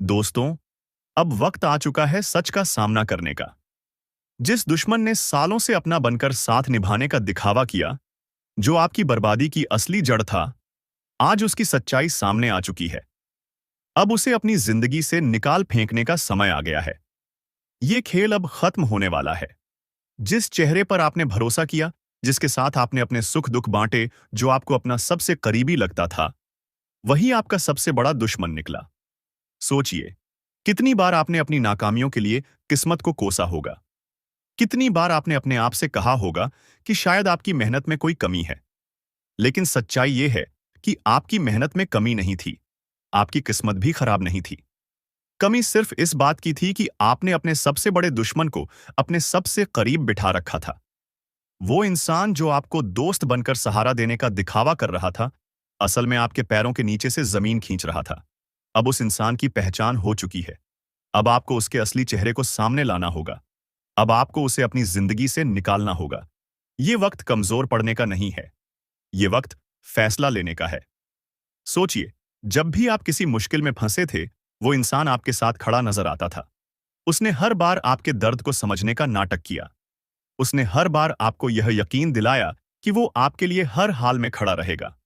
दोस्तों, अब वक्त आ चुका है सच का सामना करने का। जिस दुश्मन ने सालों से अपना बनकर साथ निभाने का दिखावा किया, जो आपकी बर्बादी की असली जड़ था, आज उसकी सच्चाई सामने आ चुकी है। अब उसे अपनी जिंदगी से निकाल फेंकने का समय आ गया है। ये खेल अब खत्म होने वाला है। जिस चेहरे पर आपने भरोसा किया, जिसके साथ आपने अपने सुख दुख बांटे, जो आपको अपना सबसे करीबी लगता था, वही आपका सबसे बड़ा दुश्मन निकला। सोचिए, कितनी बार आपने अपनी नाकामियों के लिए किस्मत को कोसा होगा। कितनी बार आपने अपने आप से कहा होगा कि शायद आपकी मेहनत में कोई कमी है। लेकिन सच्चाई यह है कि आपकी मेहनत में कमी नहीं थी, आपकी किस्मत भी खराब नहीं थी। कमी सिर्फ इस बात की थी कि आपने अपने सबसे बड़े दुश्मन को अपने सबसे करीब बिठा रखा था। वो इंसान जो आपको दोस्त बनकर सहारा देने का दिखावा कर रहा था, असल में आपके पैरों के नीचे से जमीन खींच रहा था। अब उस इंसान की पहचान हो चुकी है। अब आपको उसके असली चेहरे को सामने लाना होगा। अब आपको उसे अपनी जिंदगी से निकालना होगा। ये वक्त कमजोर पड़ने का नहीं है। ये वक्त फैसला लेने का है। सोचिए, जब भी आप किसी मुश्किल में फंसे थे, वो इंसान आपके साथ खड़ा नजर आता था। उसने हर बार आपके दर्द को समझने का नाटक किया। उसने हर बार आपको यह यकीन दिलाया कि वो आपके लिए हर हाल में खड़ा रहेगा।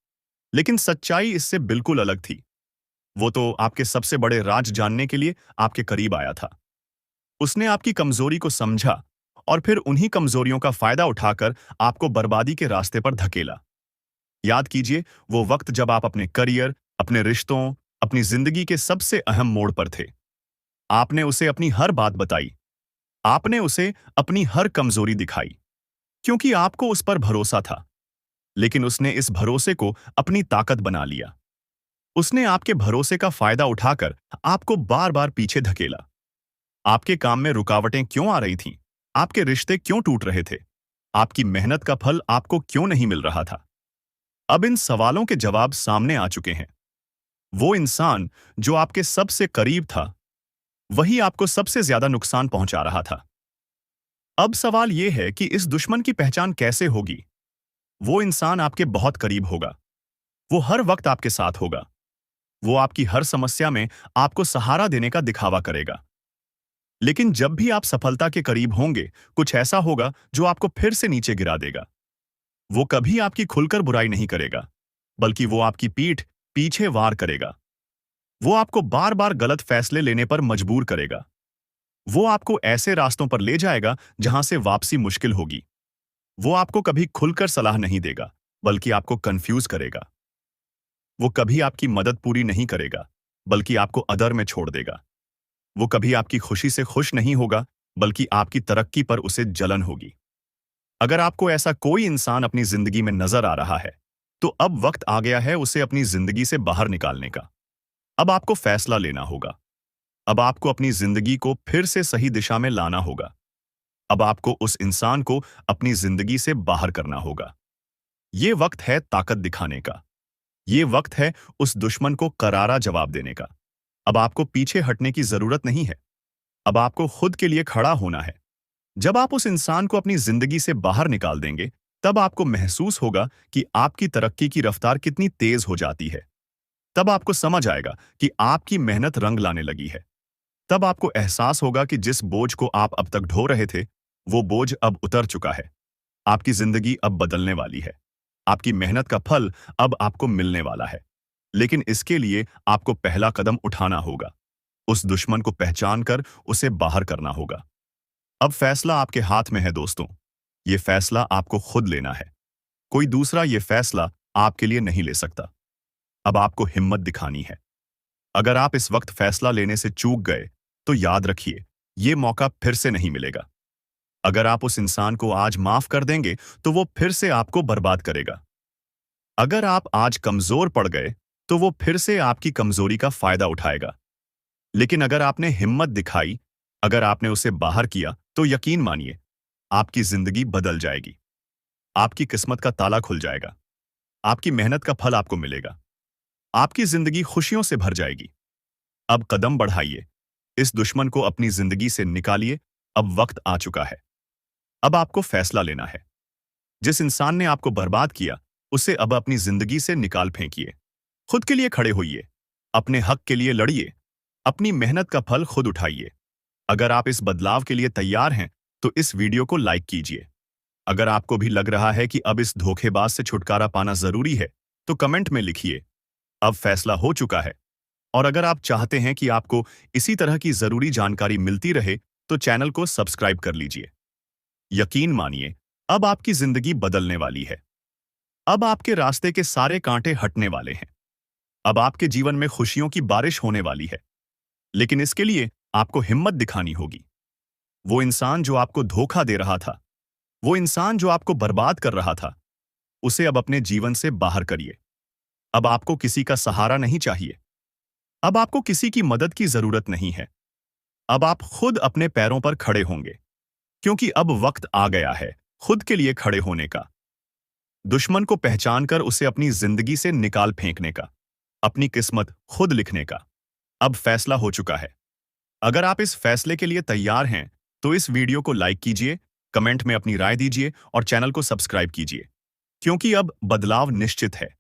लेकिन सच्चाई इससे बिल्कुल अलग थी। वो तो आपके सबसे बड़े राज जानने के लिए आपके करीब आया था। उसने आपकी कमजोरी को समझा और फिर उन्हीं कमजोरियों का फायदा उठाकर आपको बर्बादी के रास्ते पर धकेला। याद कीजिए वो वक्त जब आप अपने करियर, अपने रिश्तों, अपनी जिंदगी के सबसे अहम मोड़ पर थे। आपने उसे अपनी हर बात बताई। आपने उसे अपनी हर कमजोरी दिखाई, क्योंकि आपको उस पर भरोसा था। लेकिन उसने इस भरोसे को अपनी ताकत बना लिया। उसने आपके भरोसे का फायदा उठाकर आपको बार बार पीछे धकेला। आपके काम में रुकावटें क्यों आ रही थीं? आपके रिश्ते क्यों टूट रहे थे? आपकी मेहनत का फल आपको क्यों नहीं मिल रहा था? अब इन सवालों के जवाब सामने आ चुके हैं। वो इंसान जो आपके सबसे करीब था, वही आपको सबसे ज्यादा नुकसान पहुंचा रहा था। अब सवाल यह है कि इस दुश्मन की पहचान कैसे होगी? वो इंसान आपके बहुत करीब होगा। वो हर वक्त आपके साथ होगा। वो आपकी हर समस्या में आपको सहारा देने का दिखावा करेगा। लेकिन जब भी आप सफलता के करीब होंगे, कुछ ऐसा होगा जो आपको फिर से नीचे गिरा देगा। वो कभी आपकी खुलकर बुराई नहीं करेगा, बल्कि वो आपकी पीठ पीछे वार करेगा। वो आपको बार बार गलत फैसले लेने पर मजबूर करेगा। वो आपको ऐसे रास्तों पर ले जाएगा जहां से वापसी मुश्किल होगी। वो आपको कभी खुलकर सलाह नहीं देगा, बल्कि आपको कंफ्यूज करेगा। वो कभी आपकी मदद पूरी नहीं करेगा, बल्कि आपको अदर में छोड़ देगा। वो कभी आपकी खुशी से खुश नहीं होगा, बल्कि आपकी तरक्की पर उसे जलन होगी। अगर आपको ऐसा कोई इंसान अपनी जिंदगी में नजर आ रहा है, तो अब वक्त आ गया है उसे अपनी जिंदगी से बाहर निकालने का। अब आपको फैसला लेना होगा। अब आपको अपनी जिंदगी को फिर से सही दिशा में लाना होगा। अब आपको उस इंसान को अपनी जिंदगी से बाहर करना होगा। ये वक्त है ताकत दिखाने का। ये वक्त है उस दुश्मन को करारा जवाब देने का। अब आपको पीछे हटने की जरूरत नहीं है। अब आपको खुद के लिए खड़ा होना है। जब आप उस इंसान को अपनी जिंदगी से बाहर निकाल देंगे, तब आपको महसूस होगा कि आपकी तरक्की की रफ्तार कितनी तेज हो जाती है। तब आपको समझ आएगा कि आपकी मेहनत रंग लाने लगी है। तब आपको एहसास होगा कि जिस बोझ को आप अब तक ढो रहे थे, वो बोझ अब उतर चुका है। आपकी जिंदगी अब बदलने वाली है। आपकी मेहनत का फल अब आपको मिलने वाला है। लेकिन इसके लिए आपको पहला कदम उठाना होगा। उस दुश्मन को पहचान कर उसे बाहर करना होगा। अब फैसला आपके हाथ में है दोस्तों। ये फैसला आपको खुद लेना है। कोई दूसरा ये फैसला आपके लिए नहीं ले सकता। अब आपको हिम्मत दिखानी है। अगर आप इस वक्त फैसला लेने से चूक गए, तो याद रखिए, ये मौका फिर से नहीं मिलेगा। अगर आप उस इंसान को आज माफ कर देंगे, तो वो फिर से आपको बर्बाद करेगा। अगर आप आज कमजोर पड़ गए, तो वो फिर से आपकी कमजोरी का फायदा उठाएगा। लेकिन अगर आपने हिम्मत दिखाई, अगर आपने उसे बाहर किया, तो यकीन मानिए, आपकी जिंदगी बदल जाएगी। आपकी किस्मत का ताला खुल जाएगा। आपकी मेहनत का फल आपको मिलेगा। आपकी जिंदगी खुशियों से भर जाएगी। अब कदम बढ़ाइए। इस दुश्मन को अपनी जिंदगी से निकालिए। अब वक्त आ चुका है। अब आपको फैसला लेना है। जिस इंसान ने आपको बर्बाद किया, उसे अब अपनी जिंदगी से निकाल फेंकिए। खुद के लिए खड़े होइए। अपने हक के लिए लड़िए। अपनी मेहनत का फल खुद उठाइए। अगर आप इस बदलाव के लिए तैयार हैं, तो इस वीडियो को लाइक कीजिए। अगर आपको भी लग रहा है कि अब इस धोखेबाज से छुटकारा पाना जरूरी है, तो कमेंट में लिखिए, अब फैसला हो चुका है। और अगर आप चाहते हैं कि आपको इसी तरह की जरूरी जानकारी मिलती रहे, तो चैनल को सब्सक्राइब कर लीजिए। यकीन मानिए, अब आपकी जिंदगी बदलने वाली है। अब आपके रास्ते के सारे कांटे हटने वाले हैं। अब आपके जीवन में खुशियों की बारिश होने वाली है। लेकिन इसके लिए आपको हिम्मत दिखानी होगी। वो इंसान जो आपको धोखा दे रहा था, वो इंसान जो आपको बर्बाद कर रहा था, उसे अब अपने जीवन से बाहर करिए। अब आपको किसी का सहारा नहीं चाहिए। अब आपको किसी की मदद की जरूरत नहीं है। अब आप खुद अपने पैरों पर खड़े होंगे, क्योंकि अब वक्त आ गया है खुद के लिए खड़े होने का। दुश्मन को पहचानकर उसे अपनी जिंदगी से निकाल फेंकने का, अपनी किस्मत खुद लिखने का। अब फैसला हो चुका है। अगर आप इस फैसले के लिए तैयार हैं, तो इस वीडियो को लाइक कीजिए, कमेंट में अपनी राय दीजिए और चैनल को सब्सक्राइब कीजिए, क्योंकि अब बदलाव निश्चित है।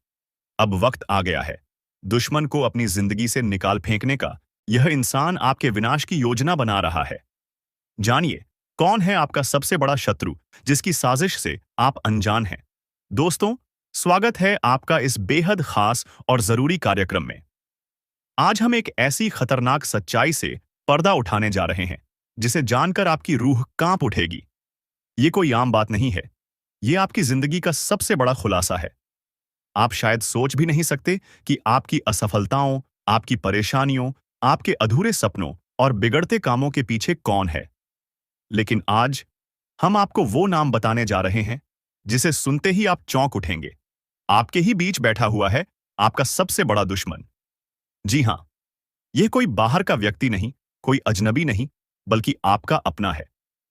अब वक्त आ गया है दुश्मन को अपनी जिंदगी से निकाल फेंकने का। यह इंसान आपके विनाश की योजना बना रहा है। जानिए, कौन है आपका सबसे बड़ा शत्रु, जिसकी साजिश से आप अनजान हैं। दोस्तों, स्वागत है आपका इस बेहद खास और जरूरी कार्यक्रम में। आज हम एक ऐसी खतरनाक सच्चाई से पर्दा उठाने जा रहे हैं, जिसे जानकर आपकी रूह कांप उठेगी। ये कोई आम बात नहीं है। ये आपकी जिंदगी का सबसे बड़ा खुलासा है। आप शायद सोच भी नहीं सकते कि आपकी असफलताओं, आपकी परेशानियों, आपके अधूरे सपनों और बिगड़ते कामों के पीछे कौन है। लेकिन आज हम आपको वो नाम बताने जा रहे हैं, जिसे सुनते ही आप चौंक उठेंगे। आपके ही बीच बैठा हुआ है आपका सबसे बड़ा दुश्मन। जी हां, यह कोई बाहर का व्यक्ति नहीं, कोई अजनबी नहीं, बल्कि आपका अपना है।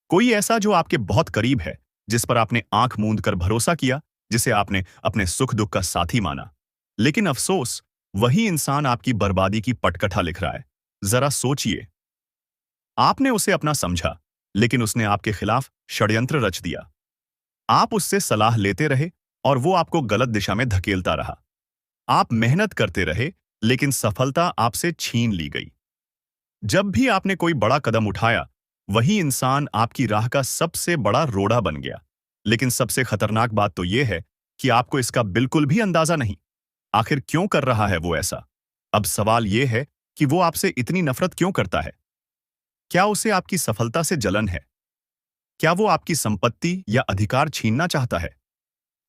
कोई ऐसा जो आपके बहुत करीब है, जिस पर आपने आंख मूंद कर भरोसा किया, जिसे आपने अपने सुख दुख का साथी माना। लेकिन अफसोस, वही इंसान आपकी बर्बादी की पटकथा लिख रहा है। जरा सोचिए, आपने उसे अपना समझा, लेकिन उसने आपके खिलाफ षड्यंत्र रच दिया। आप उससे सलाह लेते रहे और वो आपको गलत दिशा में धकेलता रहा। आप मेहनत करते रहे, लेकिन सफलता आपसे छीन ली गई। जब भी आपने कोई बड़ा कदम उठाया, वही इंसान आपकी राह का सबसे बड़ा रोड़ा बन गया। लेकिन सबसे खतरनाक बात तो यह है कि आपको इसका बिल्कुल भी अंदाजा नहीं। आखिर क्यों कर रहा है वो ऐसा? अब सवाल यह है कि वो आपसे इतनी नफरत क्यों करता है? क्या उसे आपकी सफलता से जलन है? क्या वो आपकी संपत्ति या अधिकार छीनना चाहता है?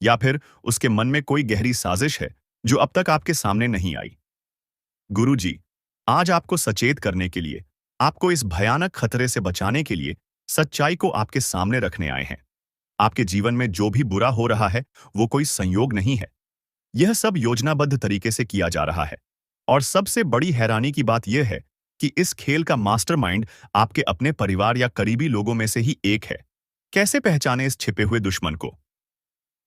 या फिर उसके मन में कोई गहरी साजिश है जो अब तक आपके सामने नहीं आई? गुरुजी, आज आपको सचेत करने के लिए, आपको इस भयानक खतरे से बचाने के लिए सच्चाई को आपके सामने रखने आए हैं। आपके जीवन में जो भी बुरा हो रहा है, वो कोई संयोग नहीं है। यह सब योजनाबद्ध तरीके से किया जा रहा है। और सबसे बड़ी हैरानी की बात यह है कि इस खेल का मास्टरमाइंड आपके अपने परिवार या करीबी लोगों में से ही एक है। कैसे पहचाने इस छिपे हुए दुश्मन को?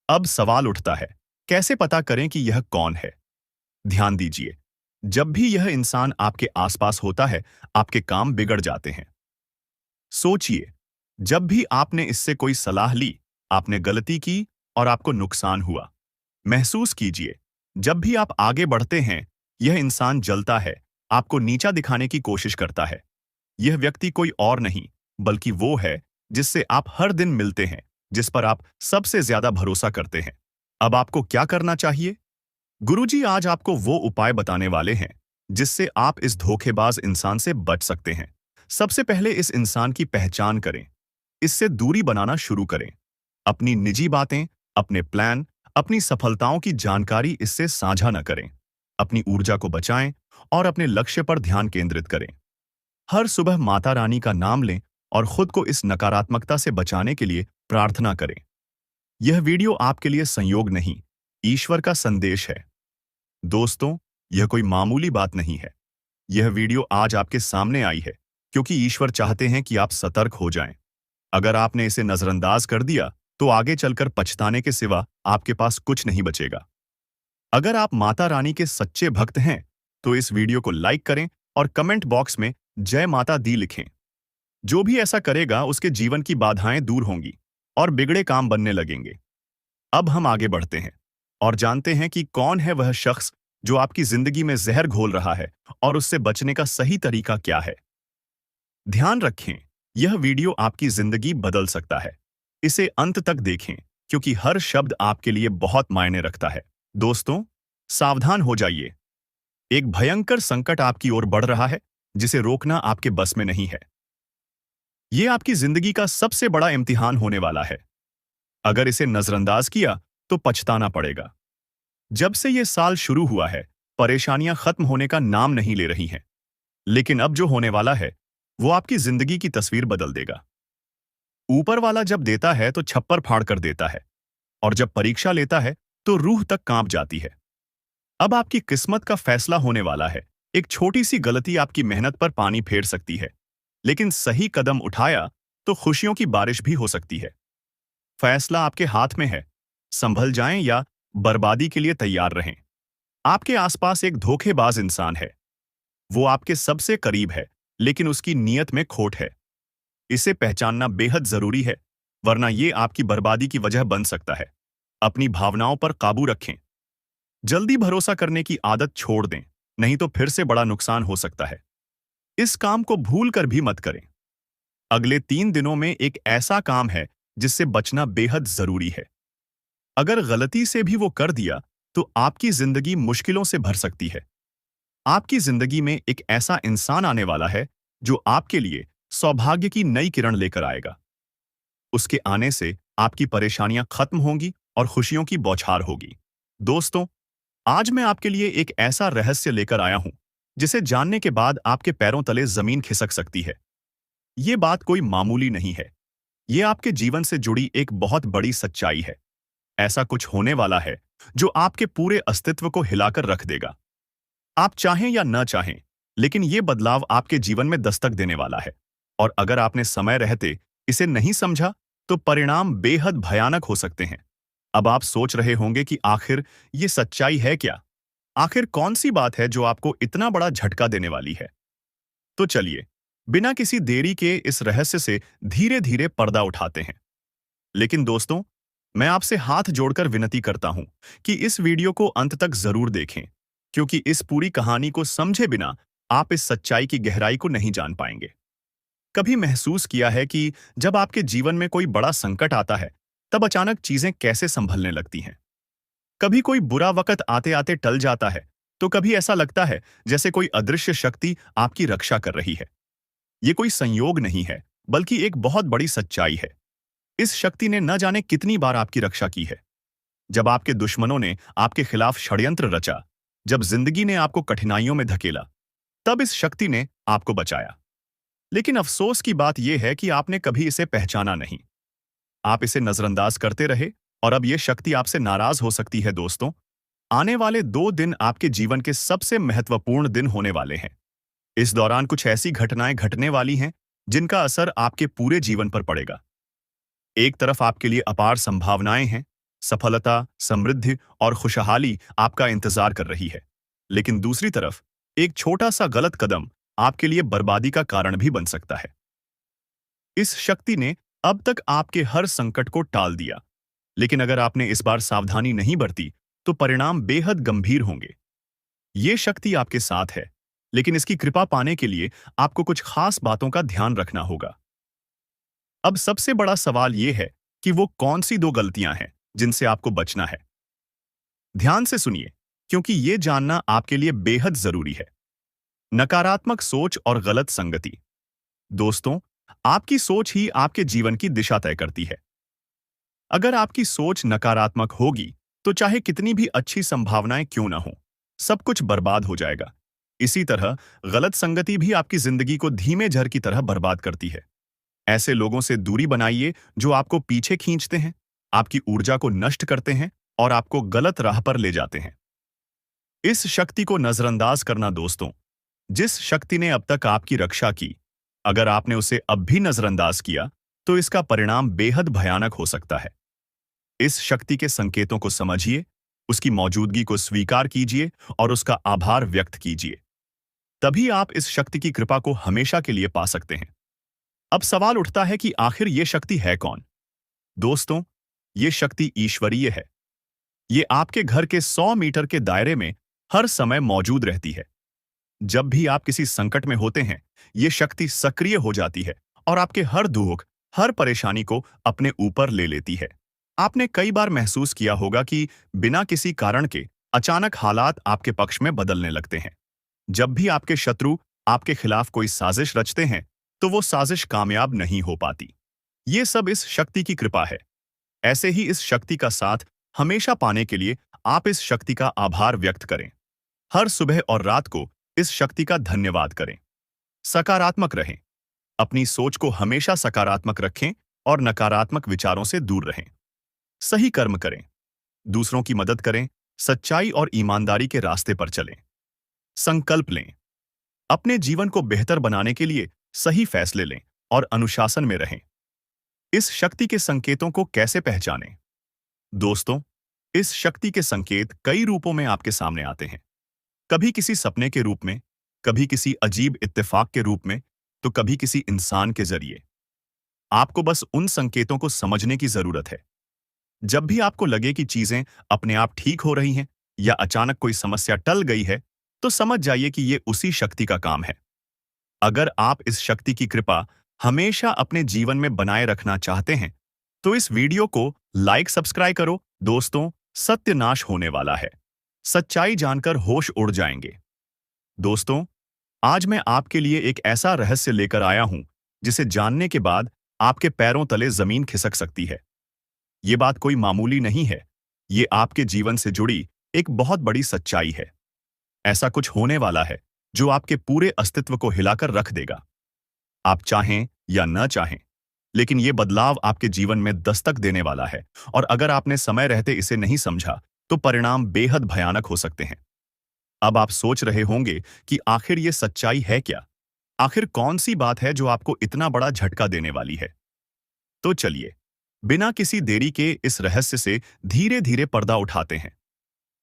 अब सवाल उठता है, कैसे पता करें कि यह कौन है? ध्यान दीजिए, जब भी यह इंसान आपके आसपास होता है, आपके काम बिगड़ जाते हैं। सोचिए, जब भी आपने इससे कोई सलाह ली, आपने गलती की और आपको नुकसान हुआ। महसूस कीजिए, जब भी आप आगे बढ़ते हैं, यह इंसान जलता है, आपको नीचा दिखाने की कोशिश करता है। यह व्यक्ति कोई और नहीं, बल्कि वो है जिससे आप हर दिन मिलते हैं, जिस पर आप सबसे ज्यादा भरोसा करते हैं। अब आपको क्या करना चाहिए? गुरुजी आज आपको वो उपाय बताने वाले हैं, जिससे आप इस धोखेबाज इंसान से बच सकते हैं। सबसे पहले इस इंसान की पहचान करें। इससे दूरी बनाना शुरू करें। अपनी निजी बातें, अपने प्लान, अपनी सफलताओं की जानकारी इससे साझा न करें। अपनी ऊर्जा को बचाएं और अपने लक्ष्य पर ध्यान केंद्रित करें। हर सुबह माता रानी का नाम लें और खुद को इस नकारात्मकता से बचाने के लिए प्रार्थना करें। यह वीडियो आपके लिए संयोग नहीं, ईश्वर का संदेश है। दोस्तों, यह कोई मामूली बात नहीं है। यह वीडियो आज आपके सामने आई है क्योंकि ईश्वर चाहते हैं कि आप सतर्क हो जाएं। अगर आपने इसे नजरअंदाज कर दिया, तो आगे चलकर पछताने के सिवा आपके पास कुछ नहीं बचेगा। अगर आप माता रानी के सच्चे भक्त हैं, तो इस वीडियो को लाइक करें और कमेंट बॉक्स में जय माता दी लिखें। जो भी ऐसा करेगा, उसके जीवन की बाधाएं दूर होंगी और बिगड़े काम बनने लगेंगे। अब हम आगे बढ़ते हैं और जानते हैं कि कौन है वह शख्स जो आपकी जिंदगी में जहर घोल रहा है और उससे बचने का सही तरीका क्या है। ध्यान रखें, यह वीडियो आपकी जिंदगी बदल सकता है। इसे अंत तक देखें, क्योंकि हर शब्द आपके लिए बहुत मायने रखता है। दोस्तों, सावधान हो जाइए। एक भयंकर संकट आपकी ओर बढ़ रहा है, जिसे रोकना आपके बस में नहीं है। यह आपकी जिंदगी का सबसे बड़ा इम्तिहान होने वाला है। अगर इसे नजरअंदाज किया तो पछताना पड़ेगा। जब से यह साल शुरू हुआ है, परेशानियां खत्म होने का नाम नहीं ले रही हैं। लेकिन अब जो होने वाला है, वो आपकी जिंदगी की तस्वीर बदल देगा। ऊपर वाला जब देता है तो छप्पर फाड़ कर देता है, और जब परीक्षा लेता है तो रूह तक कांप जाती है। अब आपकी किस्मत का फैसला होने वाला है। एक छोटी सी गलती आपकी मेहनत पर पानी फेर सकती है, लेकिन सही कदम उठाया तो खुशियों की बारिश भी हो सकती है। फैसला आपके हाथ में है। संभल जाएं या बर्बादी के लिए तैयार रहें। आपके आसपास एक धोखेबाज इंसान है। वो आपके सबसे करीब है, लेकिन उसकी नीयत में खोट है। इसे पहचानना बेहद जरूरी है, वरना ये आपकी बर्बादी की वजह बन सकता है। अपनी भावनाओं पर काबू रखें। जल्दी भरोसा करने की आदत छोड़ दें, नहीं तो फिर से बड़ा नुकसान हो सकता है। इस काम को भूल कर भी मत करें। अगले 3 दिनों में एक ऐसा काम है जिससे बचना बेहद जरूरी है। अगर गलती से भी वो कर दिया तो आपकी जिंदगी मुश्किलों से भर सकती है। आपकी जिंदगी में एक ऐसा इंसान आने वाला है जो आपके लिए सौभाग्य की नई किरण लेकर आएगा। उसके आने से आपकी परेशानियां खत्म होंगी और खुशियों की बौछार होगी। दोस्तों, आज मैं आपके लिए एक ऐसा रहस्य लेकर आया हूं जिसे जानने के बाद आपके पैरों तले जमीन खिसक सकती है। ये बात कोई मामूली नहीं है। ये आपके जीवन से जुड़ी एक बहुत बड़ी सच्चाई है। ऐसा कुछ होने वाला है जो आपके पूरे अस्तित्व को हिलाकर रख देगा। आप चाहें या न चाहें, लेकिन ये बदलाव आपके जीवन में दस्तक देने वाला है। और अगर आपने समय रहते इसे नहीं समझा, तो परिणाम बेहद भयानक हो सकते हैं। अब आप सोच रहे होंगे कि आखिर ये सच्चाई है क्या? आखिर कौन सी बात है जो आपको इतना बड़ा झटका देने वाली है? तो चलिए, बिना किसी देरी के इस रहस्य से धीरे धीरे पर्दा उठाते हैं। लेकिन दोस्तों, मैं आपसे हाथ जोड़कर विनती करता हूं कि इस वीडियो को अंत तक जरूर देखें, क्योंकि इस पूरी कहानी को समझे बिना आप इस सच्चाई की गहराई को नहीं जान पाएंगे। कभी महसूस किया है कि जब आपके जीवन में कोई बड़ा संकट आता है, तब अचानक चीजें कैसे संभलने लगती हैं? कभी कोई बुरा वक्त आते आते टल जाता है, तो कभी ऐसा लगता है जैसे कोई अदृश्य शक्ति आपकी रक्षा कर रही है। ये कोई संयोग नहीं है, बल्कि एक बहुत बड़ी सच्चाई है। इस शक्ति ने न जाने कितनी बार आपकी रक्षा की है। जब आपके दुश्मनों ने आपके खिलाफ षड्यंत्र रचा, जब जिंदगी ने आपको कठिनाइयों में धकेला, तब इस शक्ति ने आपको बचाया। लेकिन अफसोस की बात यह है कि आपने कभी इसे पहचाना नहीं। आप इसे नजरअंदाज करते रहे, और अब यह शक्ति आपसे नाराज हो सकती है। दोस्तों, आने वाले 2 दिन आपके जीवन के सबसे महत्वपूर्ण दिन होने वाले हैं। इस दौरान कुछ ऐसी घटनाएं घटने वाली हैं जिनका असर आपके पूरे जीवन पर पड़ेगा। एक तरफ आपके लिए अपार संभावनाएं हैं, सफलता, समृद्धि और खुशहाली आपका इंतजार कर रही है। लेकिन दूसरी तरफ एक छोटा सा गलत कदम आपके लिए बर्बादी का कारण भी बन सकता है। इस शक्ति ने अब तक आपके हर संकट को टाल दिया, लेकिन अगर आपने इस बार सावधानी नहीं बरती, तो परिणाम बेहद गंभीर होंगे। ये शक्ति आपके साथ है, लेकिन इसकी कृपा पाने के लिए आपको कुछ खास बातों का ध्यान रखना होगा। अब सबसे बड़ा सवाल यह है कि वो कौन सी 2 गलतियां हैं जिनसे आपको बचना है। ध्यान से सुनिए, क्योंकि ये जानना आपके लिए बेहद जरूरी है। नकारात्मक सोच और गलत संगति। दोस्तों, आपकी सोच ही आपके जीवन की दिशा तय करती है। अगर आपकी सोच नकारात्मक होगी, तो चाहे कितनी भी अच्छी संभावनाएं क्यों ना हो, सब कुछ बर्बाद हो जाएगा। इसी तरह गलत संगति भी आपकी जिंदगी को धीमे झर की तरह बर्बाद करती है। ऐसे लोगों से दूरी बनाइए जो आपको पीछे खींचते हैं, आपकी ऊर्जा को नष्ट करते हैं और आपको गलत राह पर ले जाते हैं। इस शक्ति को नजरअंदाज करना। दोस्तों, जिस शक्ति ने अब तक आपकी रक्षा की, अगर आपने उसे अब भी नजरअंदाज किया, तो इसका परिणाम बेहद भयानक हो सकता है। इस शक्ति के संकेतों को समझिए, उसकी मौजूदगी को स्वीकार कीजिए और उसका आभार व्यक्त कीजिए। तभी आप इस शक्ति की कृपा को हमेशा के लिए पा सकते हैं। अब सवाल उठता है कि आखिर ये शक्ति है कौन? दोस्तों, ये शक्ति ईश्वरीय है। ये आपके घर के 100 मीटर के दायरे में हर समय मौजूद रहती है। जब भी आप किसी संकट में होते हैं, ये शक्ति सक्रिय हो जाती है और आपके हर दुख, हर परेशानी को अपने ऊपर ले लेती है। आपने कई बार महसूस किया होगा कि बिना किसी कारण के अचानक हालात आपके पक्ष में बदलने लगते हैं। जब भी आपके शत्रु आपके खिलाफ कोई साजिश रचते हैं, तो वो साजिश कामयाब नहीं हो पाती। ये सब इस शक्ति की कृपा है। ऐसे ही इस शक्ति का साथ हमेशा पाने के लिए आप इस शक्ति का आभार व्यक्त करें। हर सुबह और रात को इस शक्ति का धन्यवाद करें। सकारात्मक रहें। अपनी सोच को हमेशा सकारात्मक रखें और नकारात्मक विचारों से दूर रहें। सही कर्म करें। दूसरों की मदद करें। सच्चाई और ईमानदारी के रास्ते पर चलें। संकल्प लें। अपने जीवन को बेहतर बनाने के लिए सही फैसले लें और अनुशासन में रहें। इस शक्ति के संकेतों को कैसे पहचानें? दोस्तों, इस शक्ति के संकेत कई रूपों में आपके सामने आते हैं। कभी किसी सपने के रूप में, कभी किसी अजीब इत्तेफाक के रूप में, तो कभी किसी इंसान के जरिए। आपको बस उन संकेतों को समझने की जरूरत है। जब भी आपको लगे कि चीजें अपने आप ठीक हो रही हैं या अचानक कोई समस्या टल गई है, तो समझ जाइए कि ये उसी शक्ति का काम है। अगर आप इस शक्ति की कृपा हमेशा अपने जीवन में बनाए रखना चाहते हैं, तो इस वीडियो को लाइक सब्सक्राइब करो। दोस्तों, सत्यानाश होने वाला है। सच्चाई जानकर होश उड़ जाएंगे। दोस्तों, आज मैं आपके लिए एक ऐसा रहस्य लेकर आया हूं, जिसे जानने के बाद आपके पैरों तले जमीन खिसक सकती है। ये बात कोई मामूली नहीं है। ये आपके जीवन से जुड़ी एक बहुत बड़ी सच्चाई है। ऐसा कुछ होने वाला है जो आपके पूरे अस्तित्व को हिलाकर रख देगा। आप चाहें या न चाहें, लेकिन ये बदलाव आपके जीवन में दस्तक देने वाला है, और अगर आपने समय रहते इसे नहीं समझा, तो परिणाम बेहद भयानक हो सकते हैं। अब आप सोच रहे होंगे कि आखिर ये सच्चाई है क्या? आखिर कौन सी बात है जो आपको इतना बड़ा झटका देने वाली है? तो चलिए, बिना किसी देरी के इस रहस्य से धीरे-धीरे पर्दा उठाते हैं।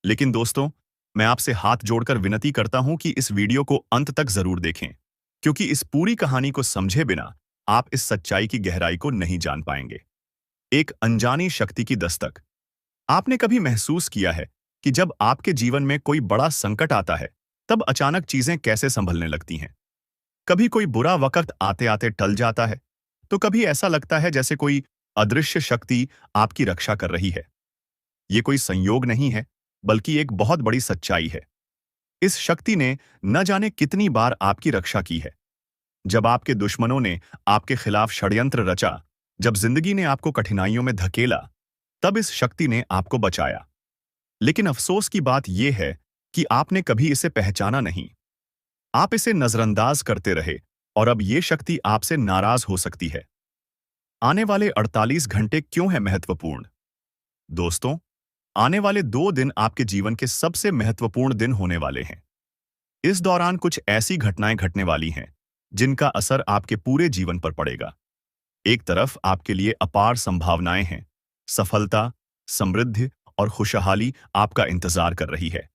लेकिन दोस्तों, मैं आपसे हाथ जोड़कर विनती करता हूं कि इस वीडियो को अंत तक जरूर देखें, क्योंकि इस पूरी कहानी को समझे बिना आप इस सच्चाई की गहराई को नहीं जान पाएंगे। एक अनजानी शक्ति की दस्तक। आपने कभी महसूस किया है कि जब आपके जीवन में कोई बड़ा संकट आता है, तब अचानक चीजें कैसे संभलने लगती हैं? कभी कोई बुरा वक्त आते-आते टल जाता है, तो कभी ऐसा लगता है जैसे कोई अदृश्य शक्ति आपकी रक्षा कर रही है। ये कोई संयोग नहीं है, बल्कि एक बहुत बड़ी सच्चाई है। इस शक्ति ने न जाने कितनी बार आपकी रक्षा की है। जब आपके दुश्मनों ने आपके खिलाफ षड्यंत्र रचा, जब जिंदगी ने आपको कठिनाइयों में धकेला, तब इस शक्ति ने आपको बचाया। लेकिन अफसोस की बात यह है कि आपने कभी इसे पहचाना नहीं। आप इसे नजरअंदाज करते रहे, और अब ये शक्ति आपसे नाराज हो सकती है। आने वाले 48 घंटे क्यों है महत्वपूर्ण? दोस्तों, आने वाले 2 दिन आपके जीवन के सबसे महत्वपूर्ण दिन होने वाले हैं। इस दौरान कुछ ऐसी घटनाएं घटने वाली हैं जिनका असर आपके पूरे जीवन पर पड़ेगा। एक तरफ आपके लिए अपार संभावनाएं हैं। सफलता, समृद्धि और खुशहाली आपका इंतजार कर रही है।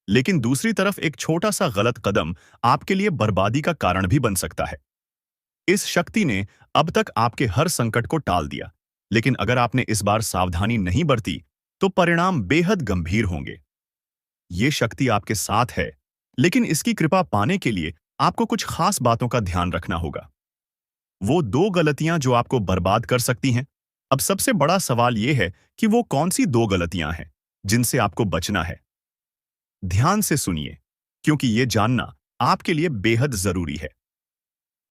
लेकिन दूसरी तरफ एक छोटा सा गलत कदम आपके लिए बर्बादी का कारण भी बन सकता है। इस शक्ति ने अब तक आपके हर संकट को टाल दिया, लेकिन अगर आपने इस बार सावधानी नहीं बरती, तो परिणाम बेहद गंभीर होंगे। ये शक्ति आपके साथ है, लेकिन इसकी कृपा पाने के लिए आपको कुछ खास बातों का ध्यान रखना होगा। वो 2 गलतियां जो आपको बर्बाद कर सकती हैं। अब सबसे बड़ा सवाल यह है कि वो कौन सी 2 गलतियां हैं जिनसे आपको बचना है। ध्यान से सुनिए, क्योंकि ये जानना आपके लिए बेहद जरूरी है।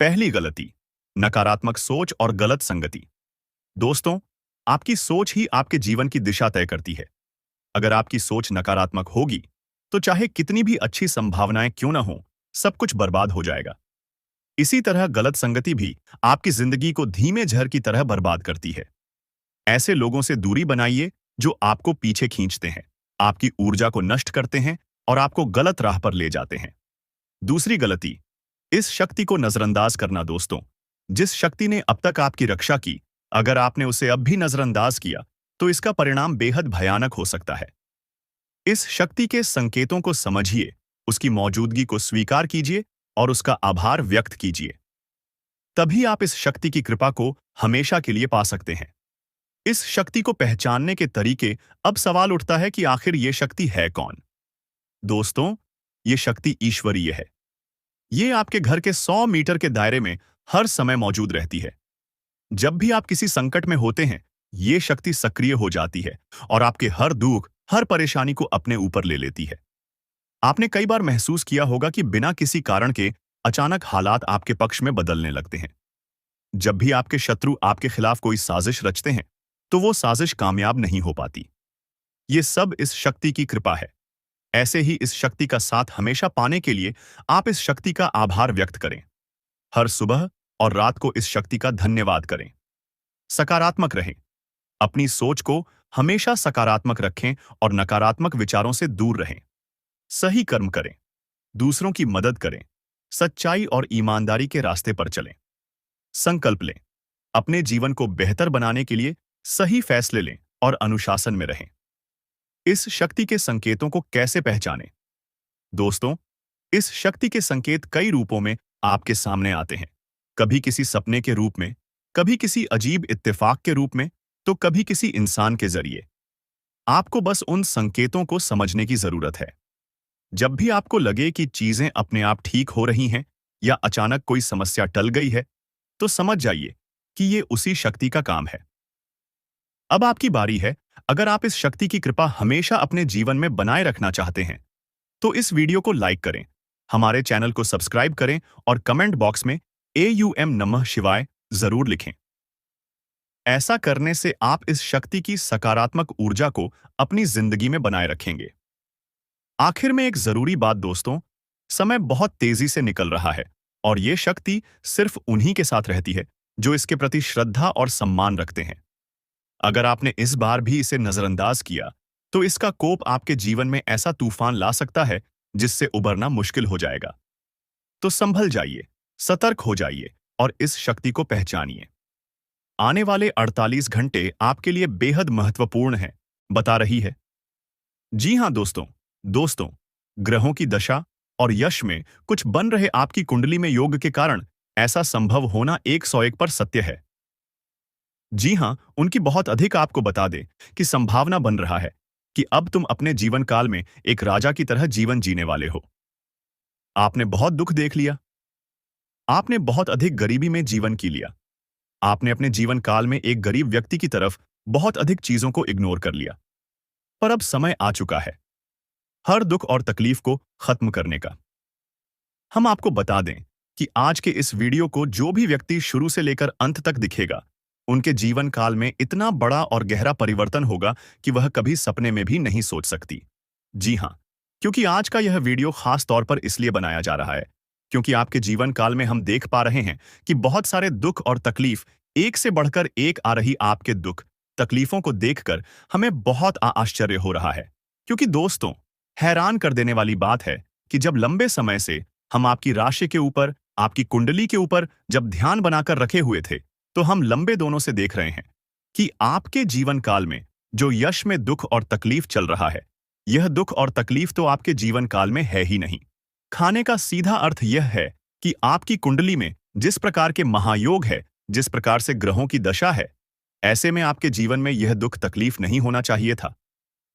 पहली गलती, नकारात्मक सोच और गलत संगति। दोस्तों, आपकी सोच ही आपके जीवन की दिशा तय करती है। अगर आपकी सोच नकारात्मक होगी, तो चाहे कितनी भी अच्छी संभावनाएं क्यों न हो, सब कुछ बर्बाद हो जाएगा। इसी तरह गलत संगति भी आपकी जिंदगी को धीमे जहर की तरह बर्बाद करती है। ऐसे लोगों से दूरी बनाइए जो आपको पीछे खींचते हैं, आपकी ऊर्जा को नष्ट करते हैं और आपको गलत राह पर ले जाते हैं। दूसरी गलती, इस शक्ति को नजरअंदाज करना। दोस्तों, जिस शक्ति ने अब तक आपकी रक्षा की, अगर आपने उसे अब भी नजरअंदाज किया, तो इसका परिणाम बेहद भयानक हो सकता है। इस शक्ति के संकेतों को समझिए, उसकी मौजूदगी को स्वीकार कीजिए और उसका आभार व्यक्त कीजिए। तभी आप इस शक्ति की कृपा को हमेशा के लिए पा सकते हैं। इस शक्ति को पहचानने के तरीके। अब सवाल उठता है कि आखिर ये शक्ति है कौन? दोस्तों, ये शक्ति ईश्वरीय है। ये आपके घर के 100 मीटर के दायरे में हर समय मौजूद रहती है। जब भी आप किसी संकट में होते हैं, ये शक्ति सक्रिय हो जाती है और आपके हर दुख, हर परेशानी को अपने ऊपर ले लेती है। आपने कई बार महसूस किया होगा कि बिना किसी कारण के अचानक हालात आपके पक्ष में बदलने लगते हैं। जब भी आपके शत्रु आपके खिलाफ कोई साजिश रचते हैं, तो वो साजिश कामयाब नहीं हो पाती। ये सब इस शक्ति की कृपा है। ऐसे ही इस शक्ति का साथ हमेशा पाने के लिए आप इस शक्ति का आभार व्यक्त करें। हर सुबह और रात को इस शक्ति का धन्यवाद करें। सकारात्मक रहें। अपनी सोच को हमेशा सकारात्मक रखें और नकारात्मक विचारों से दूर रहें। सही कर्म करें। दूसरों की मदद करें। सच्चाई और ईमानदारी के रास्ते पर चलें। संकल्प लें। अपने जीवन को बेहतर बनाने के लिए सही फैसले लें और अनुशासन में रहें। इस शक्ति के संकेतों को कैसे पहचानें? दोस्तों, इस शक्ति के संकेत कई रूपों में आपके सामने आते हैं। कभी किसी सपने के रूप में, कभी किसी अजीब इत्तेफाक के रूप में, तो कभी किसी इंसान के जरिए। आपको बस उन संकेतों को समझने की जरूरत है। जब भी आपको लगे कि चीजें अपने आप ठीक हो रही हैं या अचानक कोई समस्या टल गई है, तो समझ जाइए कि ये उसी शक्ति का काम है। अब आपकी बारी है। अगर आप इस शक्ति की कृपा हमेशा अपने जीवन में बनाए रखना चाहते हैं, तो इस वीडियो को लाइक करें, हमारे चैनल को सब्सक्राइब करें और कमेंट बॉक्स में AUM नमः शिवाय जरूर लिखें। ऐसा करने से आप इस शक्ति की सकारात्मक ऊर्जा को अपनी जिंदगी में बनाए रखेंगे। आखिर में एक जरूरी बात दोस्तों, समय बहुत तेजी से निकल रहा है और ये शक्ति सिर्फ उन्हीं के साथ रहती है जो इसके प्रति श्रद्धा और सम्मान रखते हैं। अगर आपने इस बार भी इसे नजरअंदाज किया, तो इसका कोप आपके जीवन में ऐसा तूफान ला सकता है जिससे उबरना मुश्किल हो जाएगा। तो संभल जाइए, सतर्क हो जाइए और इस शक्ति को पहचानिए। आने वाले 48 घंटे आपके लिए बेहद महत्वपूर्ण हैं, बता रही है। जी हां दोस्तों, ग्रहों की दशा और यश में कुछ बन रहे आपकी कुंडली में योग के कारण ऐसा संभव होना 101 पर सत्य है। जी हां, उनकी बहुत अधिक आपको बता दे कि संभावना बन रहा है कि अब तुम अपने जीवन काल में एक राजा की तरह जीवन जीने वाले हो। आपने बहुत दुख देख लिया। आपने बहुत अधिक गरीबी में जीवन की लिया। आपने अपने जीवन काल में एक गरीब व्यक्ति की तरफ बहुत अधिक चीजों को इग्नोर कर लिया। पर अब समय आ चुका है हर दुख और तकलीफ को खत्म करने का। हम आपको बता दें कि आज के इस वीडियो को जो भी व्यक्ति शुरू से लेकर अंत तक दिखेगा, उनके जीवन काल में इतना बड़ा और गहरा परिवर्तन होगा कि वह कभी सपने में भी नहीं सोच सकती। जी हां, क्योंकि आज का यह वीडियो खास तौर पर इसलिए बनाया जा रहा है क्योंकि आपके जीवन काल में हम देख पा रहे हैं कि बहुत सारे दुख और तकलीफ, एक से बढ़कर एक आ रही आपके दुख तकलीफों को देखकर हमें बहुत आश्चर्य हो रहा है। क्योंकि दोस्तों, हैरान कर देने वाली बात है कि जब लंबे समय से हम आपकी राशि के ऊपर, आपकी कुंडली के ऊपर जब ध्यान बनाकर रखे हुए थे, तो हम लंबे दोनों से देख रहे हैं कि आपके जीवन काल में जो यश में दुख और तकलीफ चल रहा है, यह दुख और तकलीफ तो आपके जीवन काल में है ही नहीं। खाने का सीधा अर्थ यह है कि आपकी कुंडली में जिस प्रकार के महायोग है, जिस प्रकार से ग्रहों की दशा है, ऐसे में आपके जीवन में यह दुख तकलीफ नहीं होना चाहिए था।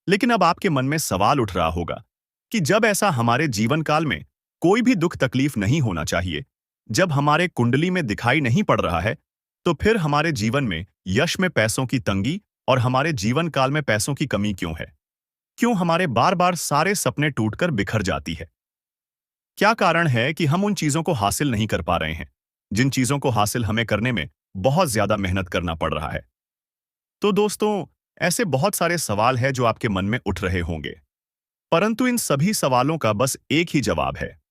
लेकिन अब आपके मन में सवाल उठ रहा होगा कि जब ऐसा हमारे जीवन काल में कोई भी दुख तकलीफ नहीं होना चाहिए, जब हमारे कुंडली में दिखाई नहीं पड़ रहा है, तो फिर हमारे जीवन में यश में पैसों की तंगी और हमारे जीवन काल में पैसों की कमी क्यों है? क्यों हमारे बार बार सारे सपने टूटकर बिखर जाती है? क्या कारण है कि हम उन चीजों को हासिल नहीं कर पा रहे हैं जिन चीजों को हासिल हमें करने में बहुत ज्यादा मेहनत करना पड़ रहा है? तो दोस्तों, ऐसे बहुत सारे सवाल हैं जो आपके मन में उठ रहे होंगे, परंतु इन सभी सवालों का बस एक ही जवाब है।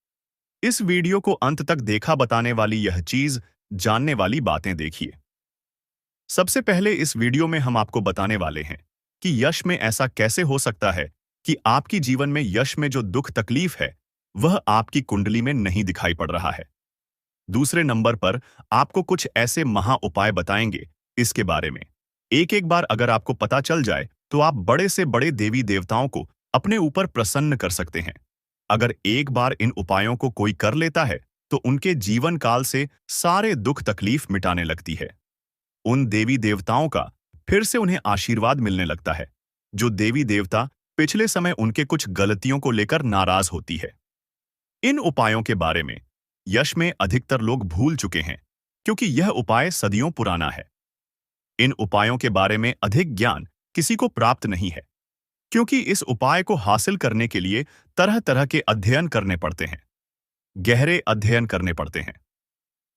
इस वीडियो को अंत तक देखा बताने वाली यह चीज, जानने वाली बातें देखिए। सबसे पहले इस वीडियो में हम आपको बताने वाले हैं कि यश में ऐसा कैसे हो सकता है कि आपकी जीवन में यश में जो दुख तकलीफ है, वह आपकी कुंडली में नहीं दिखाई पड़ रहा है। दूसरे नंबर पर आपको कुछ ऐसे महा उपाय बताएंगे इसके बारे में। एक एक बार अगर आपको पता चल जाए, तो आप बड़े से बड़े देवी देवताओं को अपने ऊपर प्रसन्न कर सकते हैं। अगर एक बार इन उपायों को कोई कर लेता है, तो उनके जीवन काल से सारे दुख तकलीफ मिटाने लगती है। उन देवी देवताओं का फिर से उन्हें आशीर्वाद मिलने लगता है। जो देवी देवता पिछले समय उनके कुछ गलतियों को लेकर नाराज होती है। इन उपायों के बारे में यश में अधिकतर लोग भूल चुके हैं, क्योंकि यह उपाय सदियों पुराना है। इन उपायों के बारे में अधिक ज्ञान किसी को प्राप्त नहीं है, क्योंकि इस उपाय को हासिल करने के लिए तरह तरह के अध्ययन करने पड़ते हैं, गहरे अध्ययन करने पड़ते हैं।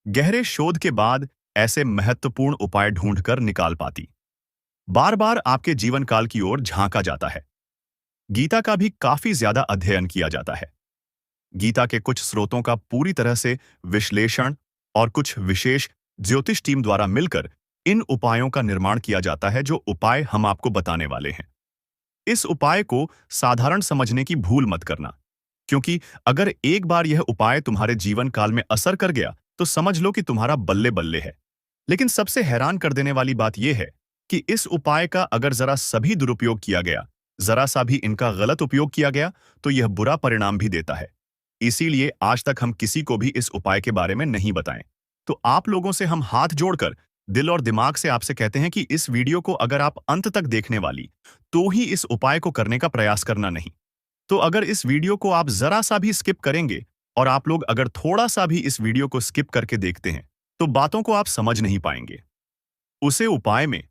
गहरे शोध के बाद ऐसे महत्वपूर्ण उपाय ढूंढकर निकाल पाती। बार बार आपके जीवन काल की ओर झांका जाता है। गीता का भी काफी ज्यादा अध्ययन किया जाता है। गीता के कुछ स्रोतों का पूरी तरह से विश्लेषण और कुछ विशेष ज्योतिष टीम द्वारा मिलकर इन उपायों का निर्माण किया जाता है, जो उपाय हम आपको बताने वाले हैं। इस उपाय को साधारण समझने की भूल मत करना, क्योंकि अगर एक बार यह उपाय तुम्हारे जीवन काल में असर कर गया तो समझ लो कि तुम्हारा बल्ले बल्ले है। लेकिन सबसे हैरान कर देने वाली बात यह है कि इस उपाय का अगर जरा सभी दुरुपयोग किया गया, जरा सा भी इनका गलत उपयोग किया गया, तो यह बुरा परिणाम भी देता है। इसीलिए आज तक हम किसी को भी इस उपाय के बारे में नहीं बताएं। तो आप लोगों से हम हाथ जोड़कर दिल और दिमाग से आपसे कहते हैं कि इस वीडियो को अगर आप अंत तक देखने वाली तो ही इस उपाय को करने का प्रयास करना नहीं। तो अगर इस वीडियो को आप जरा सा भी स्किप करेंगे और आप लोग अगर थोड़ा सा भी इस वीडियो को स्किप करके देखते हैं तो बातों को आप समझ नहीं पाएंगे। उसे उपाय में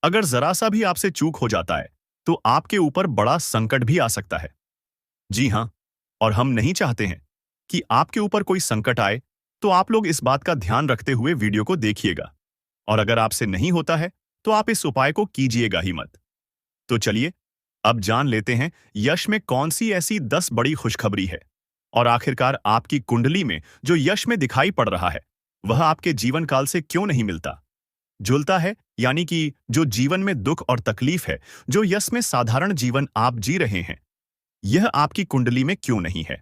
अगर जरा सा भी आपसे चूक हो जाता है तो आपके ऊपर बड़ा संकट भी आ सकता है। जी हां, और हम नहीं चाहते हैं कि आपके ऊपर कोई संकट आए, तो आप लोग इस बात का ध्यान रखते हुए वीडियो को देखिएगा। और अगर आपसे नहीं होता है तो आप इस उपाय को कीजिएगा ही मत। तो चलिए अब जान लेते हैं यश में कौन सी ऐसी 10 बड़ी खुशखबरी है, और आखिरकार आपकी कुंडली में जो यश में दिखाई पड़ रहा है वह आपके जीवन काल से क्यों नहीं मिलता जुलता है, यानी कि जो जीवन में दुख और तकलीफ है, जो यश में साधारण जीवन आप जी रहे हैं, यह आपकी कुंडली में क्यों नहीं है।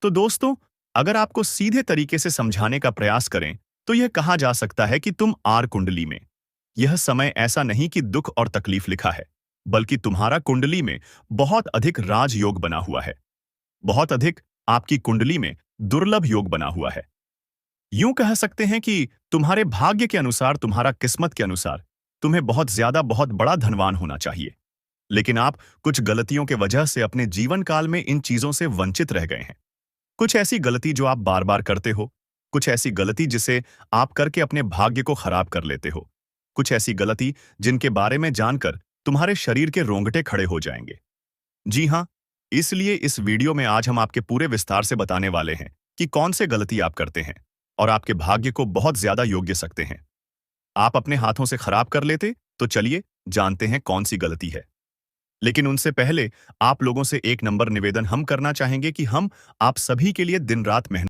तो दोस्तों, अगर आपको सीधे तरीके से समझाने का प्रयास करें तो यह कहा जा सकता है कि तुम आर कुंडली में यह समय ऐसा नहीं कि दुख और तकलीफ लिखा है, बल्कि तुम्हारा कुंडली में बहुत अधिक राजयोग बना हुआ है। बहुत अधिक आपकी कुंडली में दुर्लभ योग बना हुआ है। यूं कह सकते हैं कि तुम्हारे भाग्य के अनुसार, तुम्हारा किस्मत के अनुसार तुम्हें बहुत ज्यादा, बहुत बड़ा धनवान होना चाहिए। लेकिन आप कुछ गलतियों के वजह से अपने जीवन काल में इन चीजों से वंचित रह गए हैं। कुछ ऐसी गलती जो आप बार बार करते हो, कुछ ऐसी गलती जिसे आप करके अपने भाग्य को खराब कर लेते हो, कुछ ऐसी गलती जिनके बारे में जानकर तुम्हारे शरीर के रोंगटे खड़े हो जाएंगे। जी हां, इसलिए इस वीडियो में आज हम आपके पूरे विस्तार से बताने वाले हैं कि कौन से गलती आप करते हैं और आपके भाग्य को बहुत ज्यादा योग्य सकते हैं। आप अपने हाथों से खराब कर लेते, तो चलिए जानते हैं कौन सी गलती है। लेकिन उनसे पहले आप लोगों से एक नंबर निवेदन हम करना चाहेंगे कि हम आप सभी के लिए दिन रात मेहनत